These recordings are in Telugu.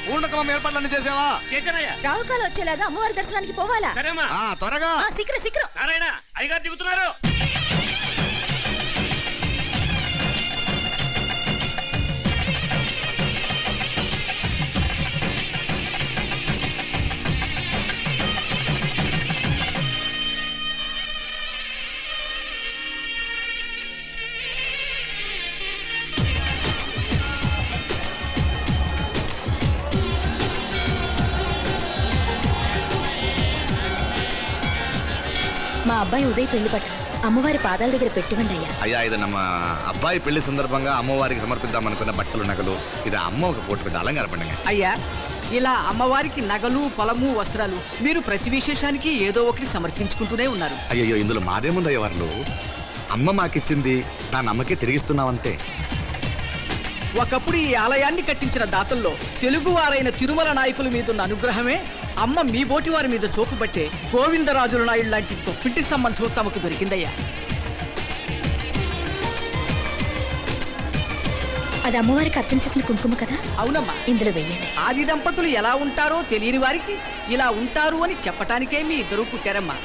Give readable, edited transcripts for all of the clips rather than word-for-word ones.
పూర్ణకమం ఏర్పాట్లన్నీ చేసావా? చేశానయ్యా. రావుకాలు వచ్చేలాగా అమ్మవారి దర్శనానికి పోవాలా? సరేమ్మా. త్వరగా. శీఘ్రం. నారాయణ అయ్యగారు దిగుతున్నారు. మా అబ్బాయి ఉదయ్ పెళ్లి పట్ట అమ్మవారి పాదాల దగ్గర పెట్టివండి అయ్యా. అయ్యా, ఇది నమ్మ అబ్బాయి పెళ్లి సందర్భంగా అమ్మవారికి సమర్పిద్దామనుకున్న బట్టలు నగలు. ఇది అమ్మ ఒక పూట పెద్ద అలంకార పండుగ. అయ్యా, ఇలా అమ్మవారికి నగలు పొలము వస్త్రాలు మీరు ప్రతి విశేషానికి ఏదో ఒకటి సమర్పించుకుంటూనే ఉన్నారు. అయ్యో, ఇందులో మాదేముందయ్య వాళ్ళు. అమ్మ మాకిచ్చింది దాని అమ్మకే తిరిగిస్తున్నామంతే. ఒకప్పుడు ఈ ఆలయాన్ని కట్టించిన దాతల్లో తెలుగువారైన తిరుమల నాయకుల మీదున్న అనుగ్రహమే అమ్మ మీ బోటి వారి మీద చూపుబట్టే గోవిందరాజుల నాయుడు లాంటి గొప్పింటి సంబంధం తమకు దొరికిందయ్యా. అది అమ్మవారికి అర్థం చేసిన కుంకుమ కదా? అవునమ్మా, ఇందులో వెయ్యండి. ఆది దంపతులు ఎలా ఉంటారో తెలియని వారికి ఇలా ఉంటారు అని చెప్పటానికే మీ ఇద్దరు పుట్టారమ్మా.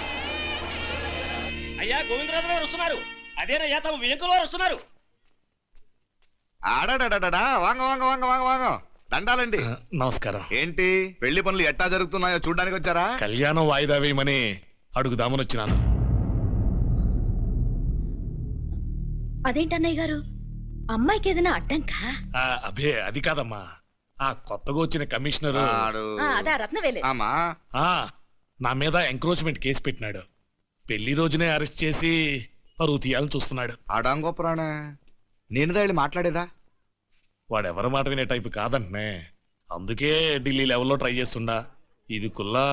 అయ్యా, గోవిందరాజు గారు వస్తున్నారు. అదేనయ్యా, తమ వెంకుల వారు వస్తున్నారు. ఆడాడా వాంగ వాంగ వాంగ వాంగ వాంగ దండాలండి. నమస్కారం. ఏంటి పెళ్లి పనులు ఎట్టా జరుగుతున్నాయో చూడడానికి వచ్చారా? కళ్యాణం వాయిదా వేయమని అడుగుదామని వచ్చినాను. అదేంటన్నయ్య గారు, అమ్మాయికి ఏదైనా అడ్డంకా? అబే అది కాదమ్మా, ఆ కొత్తగా వచ్చిన కమిషనర్ అదా రత్నవేలే నా మీద ఎంక్రోచ్మెంట్ కేసు పెట్టినాడు. పెళ్లి రోజునే అరెస్ట్ చేసి పరువు తీయాలని చూస్తున్నాడు. ఆడాంగో ప్రాణ నేను వెళ్ళి మాట్లాడేదా? వాడెవరి మాట వినే టైపు కాదంటనే. అందుకే ఢిల్లీ లెవెల్లో ట్రై చేస్తుండా. ఇది కుల్లా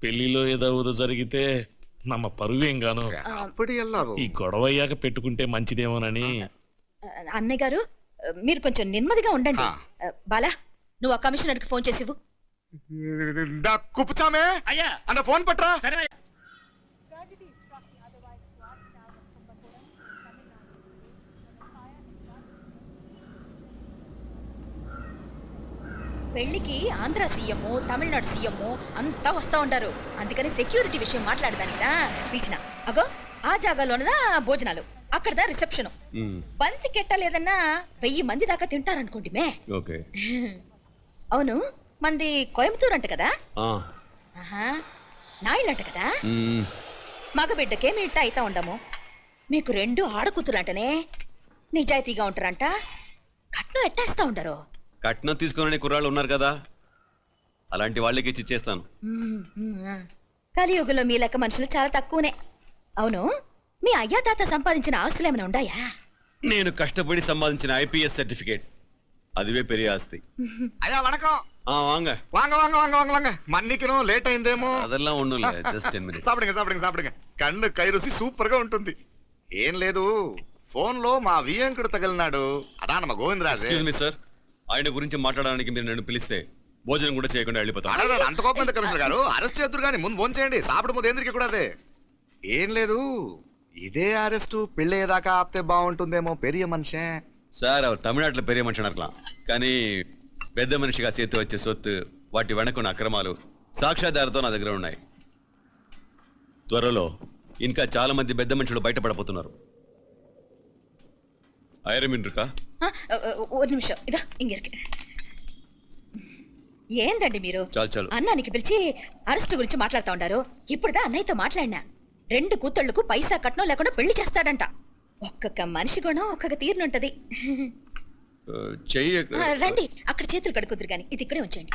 పెళ్లిలో ఏదో జరిగితే నమ్మ పరువేం గాను. ఈ గొడవ అయ్యాక పెట్టుకుంటే మంచిదేమోనని. అన్నయ్య గారు, మీరు కొంచెం నెమ్మదిగా ఉండండి. బాలా, నువ్వు ఆ కమిషనర్కి ఫోన్ చేసివు. కుప్పుచామే అయ్యా, అన్న ఫోన్ పట్రా. సరే. పెళ్లికి ఆంధ్ర సీఎం, తమిళనాడు సీఎం అంతా వస్తా ఉంటారు. అందుకని సెక్యూరిటీ విషయం మాట్లాడదానిదా పిలిచిన. అగో ఆ జాగాలోనదా భోజనాలు, అక్కడదా రిసెప్షన్. బంతి కెట్టలేదన్నా 1000 మంది దాకా తింటారనుకోండి మే. అవును, మంది కోయంబత్తూర్ అంట కదా? నాయుళ్ళంట కదా? మగబిడ్డకే మీ ఇట్ట అయితా ఉండము. మీకు 2 ఆడకూతురంటనే నిజాయితీగా ఉంటారంట. కట్నం ఎట్టేస్తా ఉండరు. కట్నం తీసుకునే కుర్రాళ్ళు ఉన్నారు కదా, అలాంటి వాళ్ళకి ఇచ్చి చేస్తాను. కలియుగంలో మీ లెక్క మనుషులు చాలా తక్కువనే. అవును, మీ అయ్యా తాత సంపాదించిన ఆస్తులు ఏమైనా ఉన్నాయా? నేను కష్టపడి సంపాదించిన ఐపీఎస్ సర్టిఫికేట్, అదివే పెరిగే ఆస్తి. అయ్యా వణకం. వాంగ వాంగ వాంగ వాంగ వాంగ వాంగ మన్నికిను లేట్ అయిందేమో. అదెல்லாம் ఒన్నుం లేదు, జస్ట్ 10 minutes. సాப்பிடுங்க కన్ను కైరుసి సూపర్ గా ఉంటుంది. ఏం లేదు, ఫోన్ లో మా వియంకుడు తగిలినాడు. అదా నమ్మ గోవిందరాజు. ఎక్స్క్యూజ్ మీ సార్, ఆయన గురించి మాట్లాడడానికి మీరు నన్ను పిలిస్తే భోజనం కూడా చేయకుండా వెళ్ళిపోతాను. అంత కోపం ఎంత కమిషనర్ గారు? అరెస్ట్ చేద్దరు కానీ ముందు ఫోన్ చేయండి. సాపిడు ముందు ఎందుకు కూడా అదే. ఏం లేదు, ఇదే అరెస్టు పెళ్ళేదాకా ఆపితే బాగుంటుందేమో. పెరియ మనిషే సార్, அவர் தமிழ்நாட்டில் பெரிய మనిషి అనర్కలాం, కానీ పెద్ద మనిషిగా చేతి వచ్చే సొత్తు, వాటి వెనకున్న అక్రమాలు సాక్ష్యాధారతో నా దగ్గర ఉన్నాయి. త్వరలో ఇంకా చాలా మంది పెద్ద మనుషులు బయటపడబోతున్నారు. ఐరమిన్ రుకా ஒரு நிமிஷம் இதா இங்க இருக்கு. ఏందండి మీరు? చాలు అన్నానికి పిలిచి అరెస్ట్ గురించి మాట్లాడుతూ ఉండారు. ఇప్పుడుదా అన్నయ్యతో మాట్లాడినా. 2 కూతుళ్లకు పైసా కట్నం లేకుండా పెళ్లి చేస్తాడంట. ఒక్కొక్క మనిషి గుణం ఒక్కొక్క తీరునుంటది. రండి, అక్కడ చేతులు కడుకుదురు గాని ఇది ఇక్కడే ఉంచండి.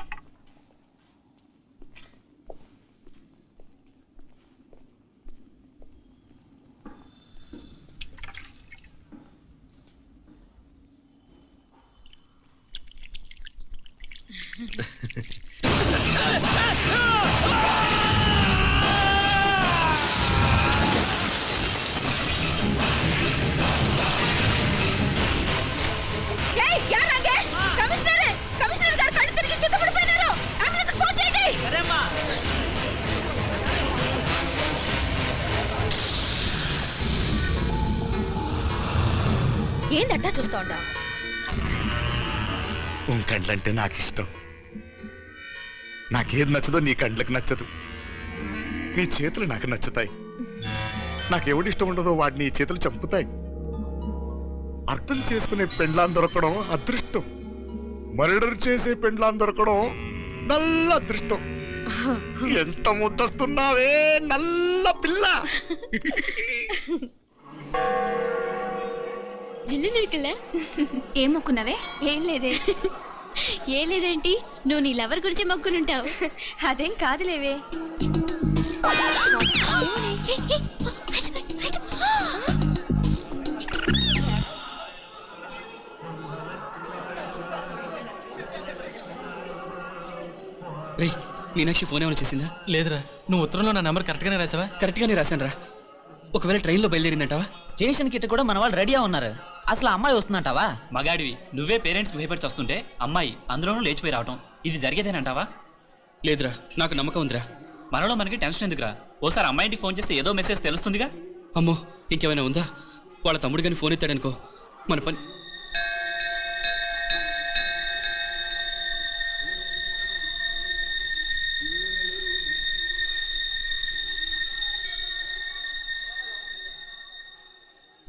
ఏందట్టా చూస్తా ఉండా? ఉంకండ్లంటే నాకు ఇష్టం. నాకేది నచ్చదో నీ కండ్లకు నచ్చదు, నీ చేతులు నాకు నచ్చుతాయి. నాకెవడి ఇష్టం ఉండదో వాడిని నీ చేతులు చంపుతాయి. అర్థం చేసుకునే పెండ్లాం దొరకడం అదృష్టం, మర్డర్ చేసే పెండ్లాం దొరకడం నల్ల అదృష్టం. ఎంత ముద్దస్తున్నావే నల్ల పిల్ల. జిల్లు నిరుకులే ఏం మొక్కున్నావే? ఏం లేదే. ఏం లేదేంటి? నువ్వు నీ లవర్ గురించి మొక్కునుంటావు. అదేం కాదులేవే. రే మీనాక్షి ఫోన్ ఏమైనా చేసిందా? లేదురా, నువ్వు ఉత్తరంలో నా నెంబర్ కరెక్ట్గానే రాసావా? కరెక్ట్గానే రాశాను రా. ఒకవేళ ట్రైన్లో బయలుదేరిందంటావా? స్టేషన్ కిட்ட కూడా మన వాళ్ళు రెడీగా ఉన్నారు. అసలు అమ్మాయి వస్తుందంటావా? మగాడివి నువ్వే పేరెంట్స్ భయపడి వస్తుంటే అమ్మాయి అందులోనూ లేచిపోయి రావటం ఇది జరిగేదేనంటావా? లేదురా, నాకు నమ్మకం ఉందిరా. మనలో మనకి టెన్షన్ ఎందుకురా? ఓసారి అమ్మాయింటికి ఫోన్ చేస్తే ఏదో మెసేజ్ తెలుస్తుందిగా. అమ్మో ఇంకేమైనా ఉందా? వాళ్ళ తమ్ముడు కానీ ఫోన్ ఎత్తాడనుకో మన పని.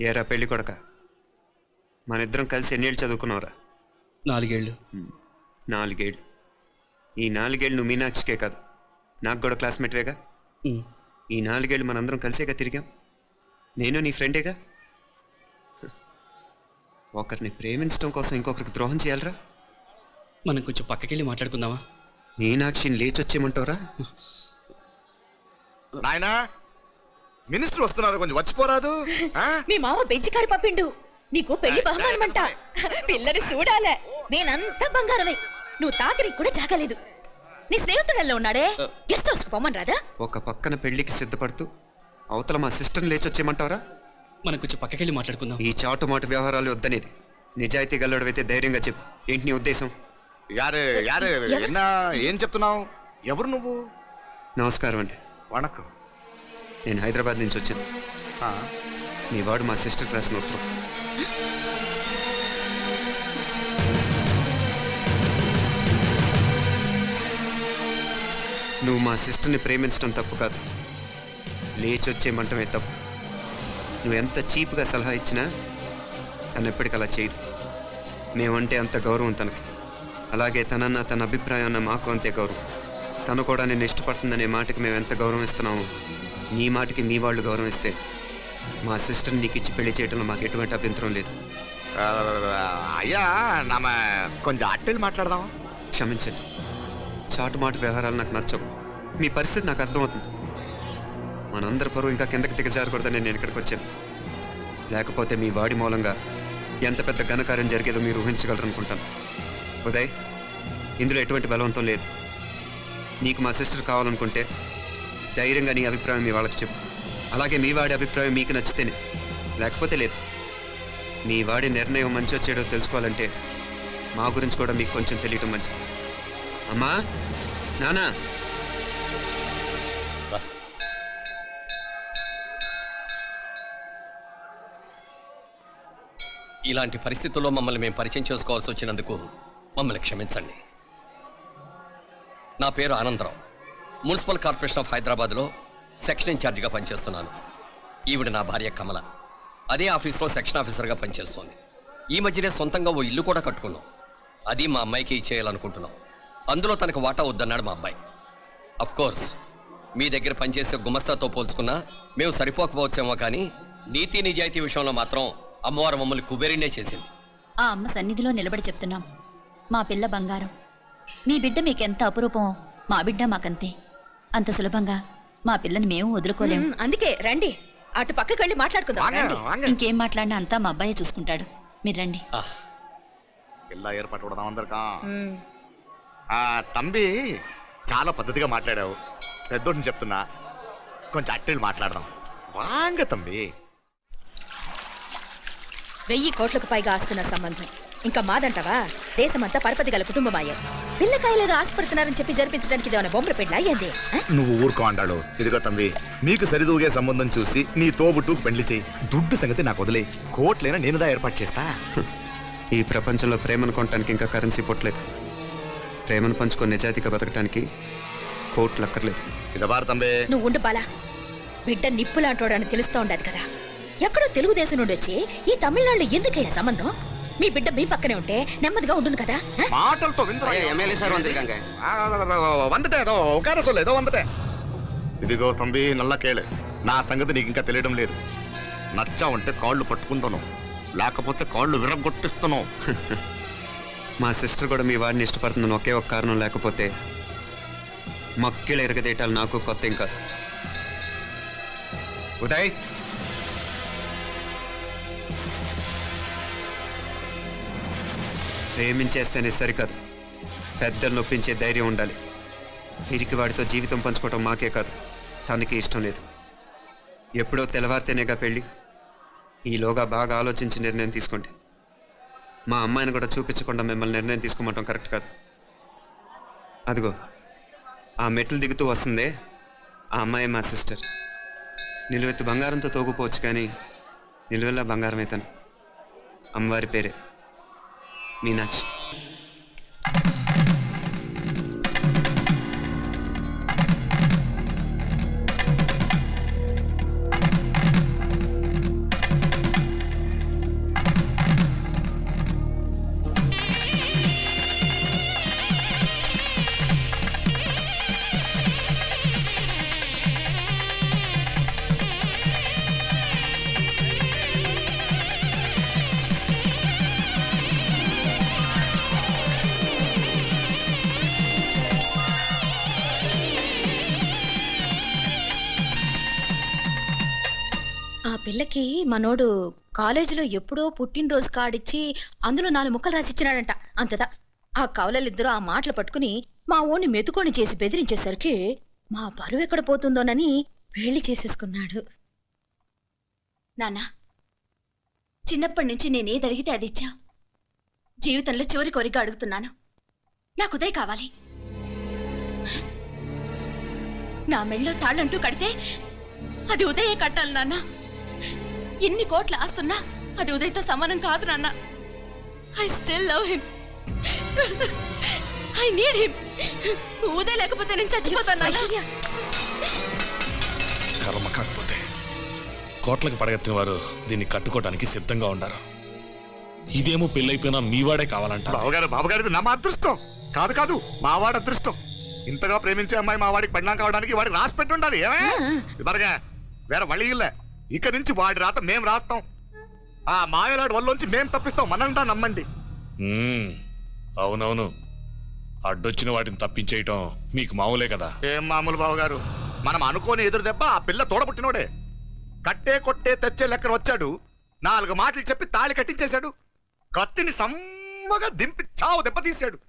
ఏరా పెళ్లి కొడక, మన ఇద్దరం కలిసి ఎన్నేళ్ళు చదువుకున్నావురా? 4 ఏళ్ళు. 4 ఏళ్ళు. ఈ 4 ఏళ్ళు నువ్వు మీనాక్షికే కాదు, నాకు కూడా క్లాస్మేట్వేగా. ఈ 4 ఏళ్ళు మనందరం కలిసేగా తిరిగాం. నేను నీ ఫ్రెండేగా. ఒకరిని ప్రేమించడం కోసం ఇంకొకరికి ద్రోహం చేయాలరా? మనం కొంచెం పక్కకెళ్ళి మాట్లాడుకుందామా? మీనాక్షిని లేచొచ్చేయమంటావురా? నాయనా, మినిస్టర్ వస్తున్నారు, కొంచెం వచ్చిపోరాదు. మీ మామ బెంచి కారు పంపిండు, నీకు పెళ్లి బహుమానమంట. పిల్లని చూడాలే, నేనంతా బంగారమే. నువ్వు తాకరికి కూడా జాగలేదు. నీ స్నేహితుడల్లో ఉన్నాడే, గెస్ట్ హౌస్ కు పొమ్మని రాదా? ఒక పక్కన పెళ్లికి సిద్ధపడుతూ అవతల మా సిస్టర్ని లేచొచ్చేయమంటావరా? మనం కొంచెం పక్కకెళ్ళి మాట్లాడుకుందాం. ఈ చాటుమాటు వ్యవహారాలు వద్దనేది. నిజాయితీ గల్లడవైతే ధైర్యంగా చెప్పు, ఏంటి నీ ఉద్దేశం? యారే యారే ఎన్నా ఏం చెప్తున్నావు? ఎవరు నువ్వు? నమస్కారం అండి. వణకం. నేను హైదరాబాద్ నుంచి వచ్చాను. మీ వాడు మా సిస్టర్ రాసిన ఉత్తరం. నువ్వు మా సిస్టర్ని ప్రేమించడం తప్పు కాదు, లేచొచ్చేయమంటమే తప్పు. నువ్వు ఎంత చీప్గా సలహా ఇచ్చినా తను ఎప్పటికీ అలా చేయదు. మేమంటే అంత గౌరవం తనకి, అలాగే తనన్న తన అభిప్రాయం అన్న మాకు అంతే గౌరవం. తను కూడా నేను ఇష్టపడుతుందనే మాటకి మేము ఎంత గౌరవం ఇస్తున్నామో నీ మాటకి మీ వాళ్ళు గౌరవం ఇస్తే మా సిస్టర్ని నీకు ఇచ్చి పెళ్లి చేయడంలో మాకు ఎటువంటి అభ్యంతరం లేదు. అయ్యా నామ కొంచెం అట్టెలు మాట్లాడదామా? క్షమించండి, చాటుమాటు వ్యవహారాలు నాకు నచ్చవు. మీ పరిస్థితి నాకు అర్థమవుతుంది. మనందరి పరువు ఇంకా కిందకి దిగజారకూడదని నేను ఇక్కడికి వచ్చాను. లేకపోతే మీ వాడి మూలంగా ఎంత పెద్ద ఘనకార్యం జరిగేదో మీరు ఊహించగలరు అనుకుంటాను. ఉదయ్, ఇందులో ఎటువంటి బలవంతం లేదు. నీకు మా సిస్టర్ కావాలనుకుంటే ధైర్యంగా నీ అభిప్రాయం మీ వాళ్ళకి చెప్పు. అలాగే మీ వాడి అభిప్రాయం మీకు నచ్చితేనే, లేకపోతే లేదు. మీ వాడి నిర్ణయం మంచి వచ్చేయడో తెలుసుకోవాలంటే మా గురించి కూడా మీకు కొంచెం తెలియటం మంచిది. అమ్మా, నానా, ఇలాంటి పరిస్థితుల్లో మమ్మల్ని మేము పరిచయం చేసుకోవాల్సి వచ్చినందుకు మమ్మల్ని క్షమించండి. నా పేరు ఆనందరావు, మున్సిపల్ కార్పొరేషన్ ఆఫ్ హైదరాబాద్లో సెక్షన్ ఇన్ఛార్జిగా పనిచేస్తున్నాను. ఈవిడ నా భార్య కమల, అదే ఆఫీస్లో సెక్షన్ ఆఫీసర్గా పనిచేస్తోంది. ఈ మధ్యనే సొంతంగా ఓ ఇల్లు కూడా కట్టుకున్నాం. అది మా అమ్మాయికి ఇచ్చేయాలనుకుంటున్నాం. అందులో తనకు వాటా వద్దన్నాడు మా అబ్బాయి. కోర్స్ మీ దగ్గర పనిచేసే గుమస్తాతో పోల్చుకున్నా మేము సరిపోకపోవచ్చేమో, కానీ నీతి నిజాయితీ విషయంలో మాత్రం అమ్మవారు మమ్మల్ని కుబేరినే చేసింది. ఆ అమ్మ సన్నిధిలో నిలబడి చెప్తున్నాం, మా పిల్ల బంగారం. మీ బిడ్డ మీకెంత అపురూపమో మా బిడ్డ మాకంతే. అంత సులభంగా మా పిల్లని మేము వదులుకోలేము. అందుకే రండి, అటు పక్కకి వెళ్ళి మాట్లాడుకుందాం. రండి. ఇంకేం మాట్లాడినా అంతా మా అబ్బాయి చూసుకుంటాడు. మీరు రండి. ఇలా ఏర్పాటు కూడా అందరికా. తంబి చాలా పద్ధతిగా మాట్లాడావు. పెద్దోడిని చెప్తున్నా, కొంచెం అట్టెలు మాట్లాడదాం. వాంగ తంబి. 1000 కోట్లకు పైగా ఆస్తున్న సంబంధం ఇంకా మాదంటావా? దేశమంతా పరపతి గల కుటుంబమాయే. పిల్లకాయలుగా ఆశపడుతున్నారని చెప్పి జరిపించడానికి ఇదేమైనా బొమ్మల పెళ్ళి అయ్యింది? నువ్వు ఊరుకో అంటాడు. ఇదిగో తంబి, నీకు సరిదూగే సంబంధం చూసి నీ తోబుట్టుకు పెళ్లి చేయి. దుడ్డు సంగతి నాకు వదిలే, కోట్లైనా నేనుదా ఏర్పాటు చేస్తా. ఈ ప్రపంచంలో ప్రేమను కొనటానికి ఇంకా కరెన్సీ పుట్టలేదు. ప్రేమను పంచుకొని నిజాయితీగా బతకటానికి కోట్లు అక్కర్లేదు. నువ్వు ఉండు బాలా. బిడ్డ నిప్పు లాంటోడని తెలుస్తూ ఉండదు కదా. ఎక్కడో తెలుగుదేశం నుండి వచ్చి ఈ తమిళనాడులో ఎందుకయ్యా సంబంధం? మీ బిడ్డ మీ పక్కనే ఉంటే నెమ్మదిగా ఉండును కదా. మాటలతో ఇదిగో తంబి నల్ల కేళే, నా సంగతి నీకు ఇంకా తెలియడం లేదు. నచ్చా ఉంటే కాళ్ళు పట్టుకుంటాను, లేకపోతే కాళ్ళు విరగొట్టిస్తాను. మా సిస్టర్ కూడా మీ వాడిని ఇష్టపడుతుందని ఒకే ఒక కారణం లేకపోతే మక్కిళ్ళ ఎరగదేయటాలు నాకు కొత్త ఏం కాదు. ఉదయ్, ప్రేమించేస్తేనే సరికాదు, పెద్దలు నొప్పించే ధైర్యం ఉండాలి. వీరికి వాడితో జీవితం పంచుకోవటం మాకే కాదు, తనకి ఇష్టం లేదు. ఎప్పుడో తెల్లవారితేనేగా పెళ్ళి. ఈలోగా బాగా ఆలోచించి నిర్ణయం తీసుకోండి. మా అమ్మాయిని కూడా చూపించకుండా మిమ్మల్ని నిర్ణయం తీసుకోమంటాం కరెక్ట్ కాదు. అదిగో ఆ మెట్లు దిగుతూ వస్తుందే, ఆ అమ్మాయి మా సిస్టర్. నిలువెత్తు బంగారంతో తోగుపోవచ్చు, కానీ నిలువెల్లా బంగారం అవుతాను. అమ్మవారి పేరే మీనాక్షి. పిల్లకి మనోడు కాలేజీలో ఎప్పుడో పుట్టినరోజు కార్డిచ్చి అందులో 4 ముక్కలు రాసిచ్చినాడంట. అంతదా ఆ కవలలిద్దరూ ఆ మాటలు పట్టుకుని మా ఓణ్ణి మెతుకొని చేసి బెదిరించేసరికి మా పరువు ఎక్కడ పోతుందోనని పెళ్లి చేసేసుకున్నాడు. నాన్న, చిన్నప్పటి నుంచి నేనేది అడిగితే అది ఇచ్చావు. జీవితంలో చివరి కోరిక అడుగుతున్నాను, నాకు ఉదయ్ కావాలి. నా మెళ్ళో తాళ్ళంటూ కడితే అది ఉదయే కట్టాలి నాన్న. ఎన్ని కోట్ల ఆస్తున్నా అది ఉదయ్తో సమానం కాదు నాన్న. I still love him, I need him. Uday లేకపోతే నేను చచ్చిపోతాను నాన్న. కర్మ కాకపోతే కోట్లకు పడగెత్తిన వారు దీన్ని కట్టుకోవడానికి సిద్ధంగా ఉండారు. ఇదేమో పెళ్ళైపోయినా మీవాడే కావాలంట. బాబుగారు నా అదృష్టం కాదు కాదు, మావాడి అదృష్టం. ఇంతగా ప్రేమించే అమ్మాయి మా వాడికి పెళ్ళాం కావడానికి వాడికి రాసి పెట్టి ఉండాలి. ఏమే వేరే వళ్ళీ ఇల్లే. ఇక నుంచి వాడి రాత మేం రాస్తాం. ఆ మాయలాడి వల్లోంచి మేం తప్పిస్తాం. మనంతా నమ్మండి. అవునవును, అడ్డొచ్చిన వాటిని తప్పించేయటం మీకు మామూలే కదా. ఏం మామూలు బావగారు, మనం అనుకోని ఎదురు దెబ్బ ఆ పిల్ల తోడబుట్టినోడే. కట్టే కొట్టే తెచ్చే లెక్కన వచ్చాడు, 4 మాటలు చెప్పి తాళి కట్టించేశాడు. కత్తిని సమ్మగా దింపి చావు దెబ్బతీశాడు.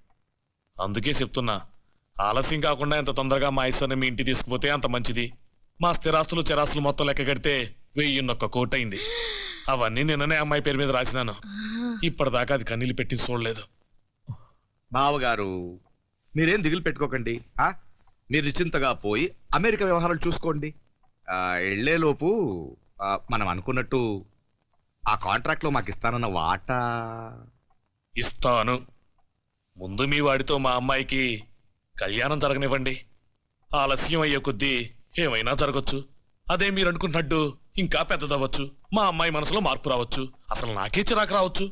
అందుకే చెప్తున్నా, ఆలస్యం కాకుండా ఎంత తొందరగా మా ఐశ్వర్యం మీ ఇంటికి తీసుకుపోతే అంత మంచిది. మా స్థిరాస్తులు చిరాస్తులు మొత్తం లెక్క కడితే 1001 కోటి అయింది. అవన్నీ నిన్ననే అమ్మాయి పేరు మీద రాసినాను. ఇప్పటిదాకా అది కన్నీళ్ళు పెట్టి చూడలేదు. బావగారు మీరేం దిగులు పెట్టుకోకండి. మీరు నిశ్చింతగా పోయి అమెరికా వ్యవహారాలు చూసుకోండి. వెళ్లేలోపు మనం అనుకున్నట్టు ఆ కాంట్రాక్ట్ లో మాకు ఇస్తానన్న వాటా ఇస్తాను. ముందు మీ వాడితో మా అమ్మాయికి కళ్యాణం జరగనివ్వండి. ఆలస్యం అయ్యే కొద్దీ ఏమైనా జరగచ్చు. అదే మీరు అనుకుంటున్నట్టు ఇంకా పెద్దదవ్వచ్చు. మా అమ్మాయి మనసులో మార్పు రావచ్చు. అసలు నాకే చిరాకు రావచ్చు.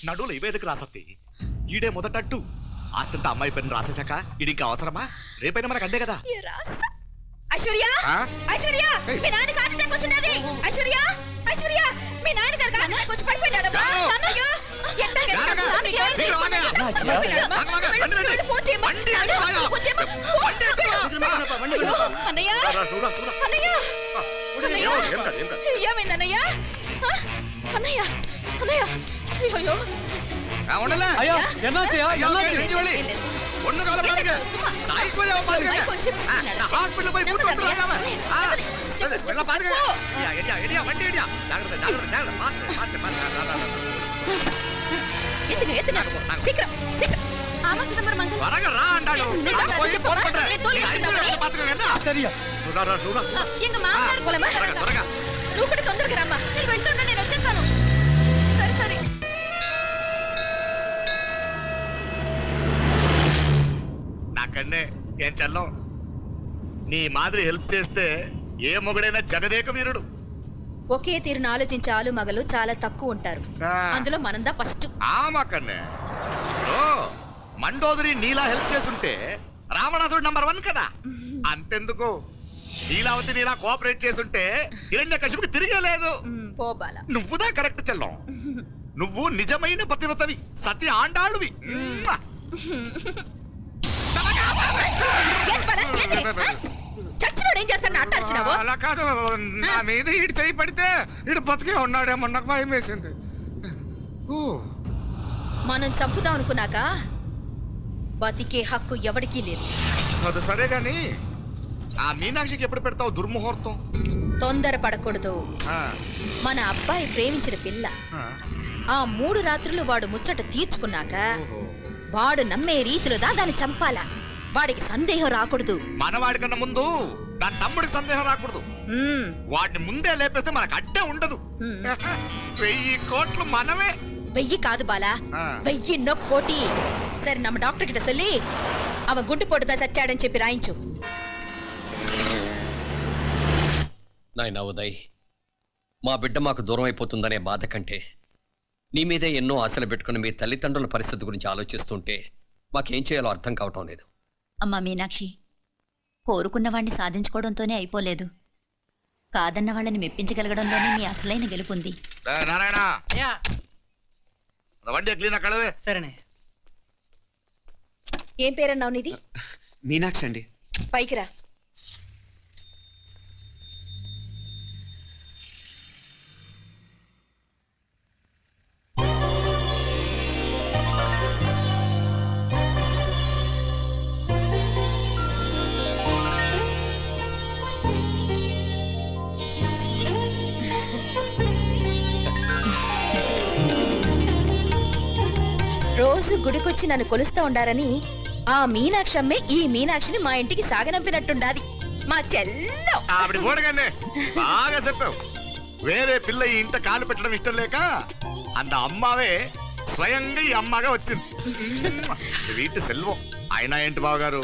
నడువులు ఇవేదకు రాసత్తి. ఈడే మొదటట్టు ఆస్తంతా అమ్మాయి పైన రాసేశాక ఇది ఇంకా అవసరమా? రేపైనా మనకు అందే కదా. ఐశ్వర్య, ఐశ్వర్య, మీ నాన్న హార్ట్ అటాక్ వచ్చినది. ఐశ్వర్య, ఐశ్వర్య, మీ నాన్న గారు హార్ట్ అటాక్ వచ్చి పడిపోయాడు. నాన్నయ్య, ఏమైందన్నయ్య? అన్నయ్య, అన్నయ్య, అయ్యో చెప్తున్నాను శీఘ్రం శీఘ్రం ఆమా సుందర మంగళ త్వరగా రా అంటాడు. పోయి ఫోన్ పట్రా. నీ ఐశ్వర్యం పాతుకోగలనా? సరియా నువ్వు రా, నువ్వు రా. எங்க மாமனார் போலமா త్వరగా నువ్వు కూడా తొందరగా రమ్మా నేను వెళ్తున్నా నేను వచ్చేస్తాను సరే సరే నాకన్నే ఏం చల్లం నీ మాదిరి హెల్ప్ చేస్తే ఏ మొగుడైనా జగదేక వీరుడు. ఒకే తీరును ఆలోచించే ఆలు మగలు చాలా తక్కువ ఉంటారు అందులో మనందా ఫస్ట్ మాకన్నే మండోదరి నీలా హెల్ప్ చేస్తుంటే రావణాసుడు నంబర్ 1 కదా. అంతెందుకు నీలావతి నీలా కోఆపరేట్ చేస్తుంటే హిరణ్యకశిపుకి తిరిగే లేదు. పోబాల నువ్వుదా కరెక్ట్ చెల్లం. నువ్వు నిజమైన పతివ్రతవి, సతి ఆండాళ్ళువి. చచ్చినోడు ఏం చేస్తాడు అట్టాచినావు అలా కాదు, నా మీద ఈడు చేయి పడితే ఈడు బతికే ఉన్నాడేమో నాకు భయం వేసింది. మనం చంపుదాం అనుకున్నాక బతికే హక్కు ఎవరికీ లేదు. అది సరే గాని ఆ మీనాక్షికి ఎప్పుడు పెడతావు దుర్ముహూర్తం? తొందర పడకూడదు. మన అబ్బాయి ప్రేమించిన పిల్ల ఆ 3 రాత్రులు వాడు ముచ్చట తీర్చుకున్నాక వాడు నమ్మే రీతిలో దాన్ని చంపాలా. వాడికి సందేహం రాకూడదు. మనవాడి కన్నా ముందు దాని తమ్ముడికి సందేహం రాకూడదు. వాడిని ముందే లేపేస్తే మనకు అడ్డే ఉండదు. 1000 కోట్లు మనమే. 1000 కాదు బాలా, 1000 కోటి. సరే நம்ம డాక్టర్ కిட்ட சொல்லி அவன் గుండు పోటుదా చచ్చాడని చెప్పి రాయించు. నాయనా ఉదయ్, మా బిడ్డ మాకు దూరం అయిపోతుందనే బాధ కంటే నీ మీదే ఎన్నో ఆశలు పెట్టుకుని మీ తల్లిదండ్రుల పరిస్థితి గురించి ఆలోచిస్తుంటే మాకేం చేయాలో అర్థం కావటం లేదు. అమ్మా మీనాక్షి, కోరుకున్న వాణ్ణి సాధించుకోవడంతోనే అయిపోలేదు. కాదన్న వాళ్ళని మెప్పించగలగడంలోనే మీ అసలైన గెలుపుంది. నారాయణ సరేనే. ఏం పేరన్నావు నీది? మీనాక్షి అండి. పైకి రా. రోజు గుడికొచ్చి నన్ను కొలుస్తా ఉండారని ఆ మీనాక్షమ్మే ఈ మీనాక్షిని మా ఇంటికి సాగనంపినట్టుండాది. మా చెల్లో బాగా చెప్పావు. వేరే పిల్ల ఈ ఇంట కాలు పెట్టడం ఇష్టం లేక అంత అమ్మావే స్వయంగా ఈ అమ్మగా వచ్చింది. వీటి సెల్వం. అయినా ఏంటి బావగారు,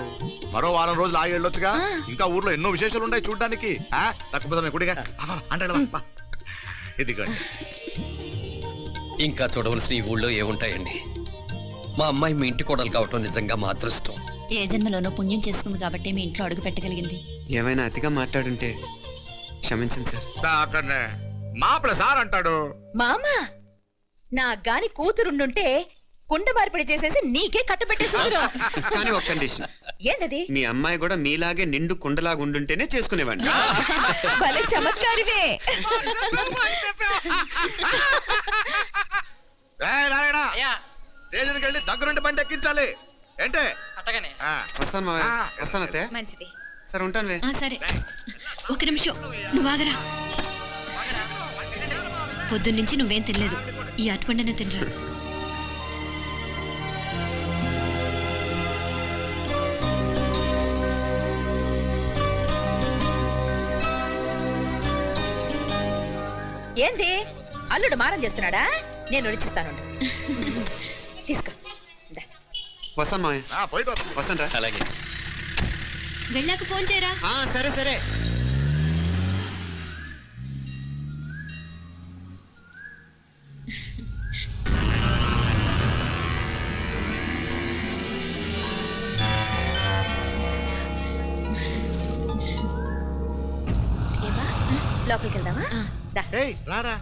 మరో వారం రోజులు ఆగి వెళ్ళొచ్చుగా. ఇంకా ఊర్లో ఎన్నో విశేషాలు ఉన్నాయి చూడడానికి. తక్కువ కుడిగా అంటే ఇదిగోండి. ఇంకా చూడవలసిన ఈ ఊళ్ళో ఏముంటాయండి. మా అమ్మాయి మీ ఇంటి కోడలు కావటం నిజంగా మా అదృష్టం. ఏ జన్మలోనో పుణ్యం చేసుకుంది కాబట్టి మీ ఇంట్లో అడుగు పెట్టగలిగింది. ఏమైనా అతిగా మాట్లాడుంటే క్షమించండి సార్. మాపల సార్ అంటాడు. మామా నా గాని కూతురుండుంటే కుండ మార్పిడి చేసేసి నీకే కట్టుబెట్టేసి కానీ ఒక కండిషన్. ఏందది? మీ అమ్మాయి కూడా మీలాగే నిండు కుండలాగా ఉండుంటేనే చేసుకునేవాడిని. భలే చమత్కారివే. స్టేషన్కి వెళ్ళి దగ్గరుండి బండి ఎక్కించాలి. ఏంటే? వస్తాను మావయ్య. వస్తాను అత్తయ్య. మంచిది. సరే ఉంటాను. సరే, ఒక నిమిషం నువ్వు ఆగరా. పొద్దున్నుంచి నువ్వేం తినలేదు. ఈ అటుపండనే తినరా. ఏంది అల్లుడు మారం చేస్తున్నాడా? నేను ఒలిచిస్తాను. తీసుకో. వస్తాను మావయ్య. వస్తాను రా. అలాగే. వెళ్ళాక ఫోన్ చేయరా. సరే సరే. లోపలికి వెళ్దామా? రారా.